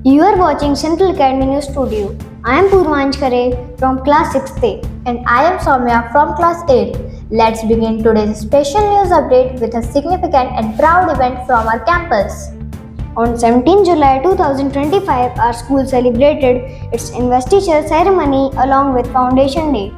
You are watching Central Academy News Studio. I am Purvansh Khare from class 6th And I am Soumya from class 8. Let's begin today's special news update with a significant and proud event from our campus. On 17 July 2025, our school celebrated its investiture ceremony along with Foundation Day.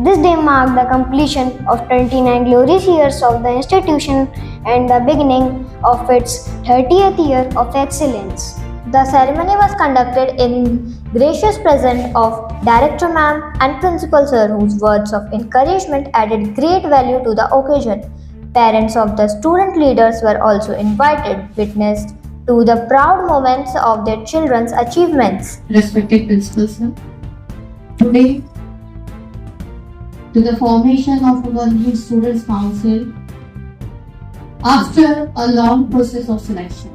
This day marked the completion of 29 glorious years of the institution and the beginning of its 30th year of excellence. The ceremony was conducted in gracious presence of Director Ma'am and Principal Sir, whose words of encouragement added great value to the occasion. Parents of the student leaders were also invited, witnessed to the proud moments of their children's achievements. Respected Principal Sir, today to the formation of our new Students' Council after a long process of selection.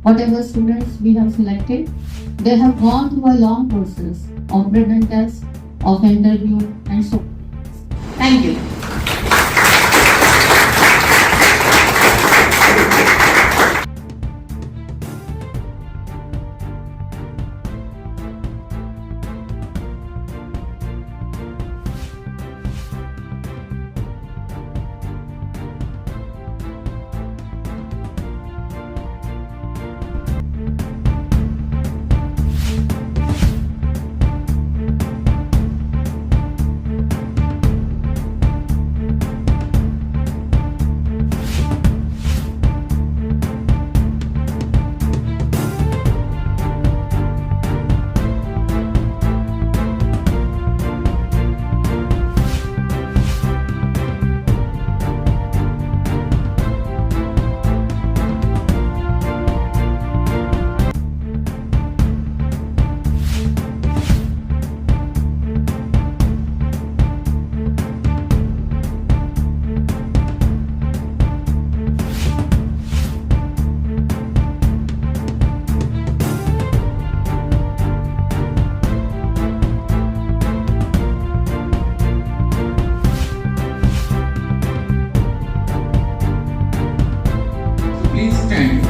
Whatever students we have selected, they have gone through a long process of written test, of interview and so on. Thank you. Please stand,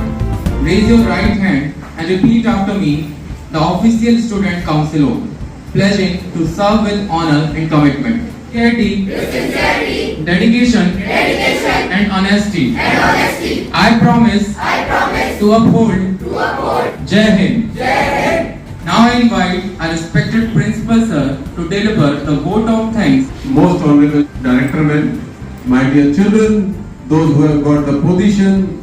raise your right hand and repeat after me the official student council oath, pledging to serve with honor and commitment, sincerity, dedication, and honesty. I promise to uphold Jai Hind. Now I invite our respected principal sir to deliver the vote of thanks. Most honorable Director Ma'am, my dear children, those who have got the position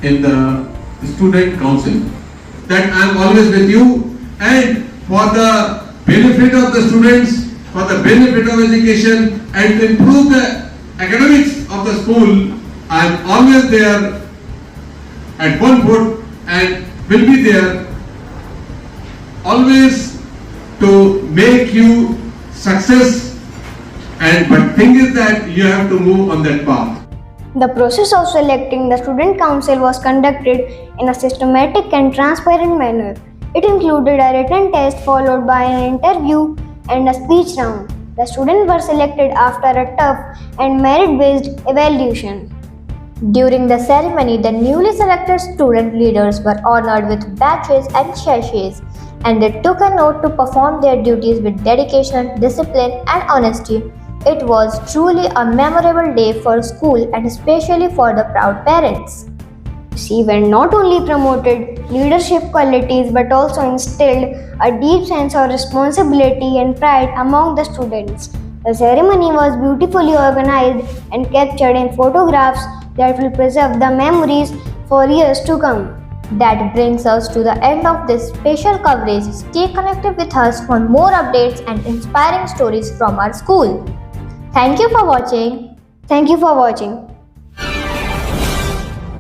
in the student council, that I am always with you, and for the benefit of the students, for the benefit of education, and to improve the academics of the school, I am always there at one foot and will be there always to make you success. And but thing is that you have to move on that path. The process of selecting the student council was conducted in a systematic and transparent manner. It included a written test followed by an interview and a speech round. The students were selected after a tough and merit-based evaluation. During the ceremony, the newly selected student leaders were honored with badges and sachets, and they took an oath to perform their duties with dedication, discipline, and honesty. It was truly a memorable day for school and especially for the proud parents. This event not only promoted leadership qualities but also instilled a deep sense of responsibility and pride among the students. The ceremony was beautifully organized and captured in photographs that will preserve the memories for years to come. That brings us to the end of this special coverage. Stay connected with us for more updates and inspiring stories from our school. Thank you for watching. Thank you for watching.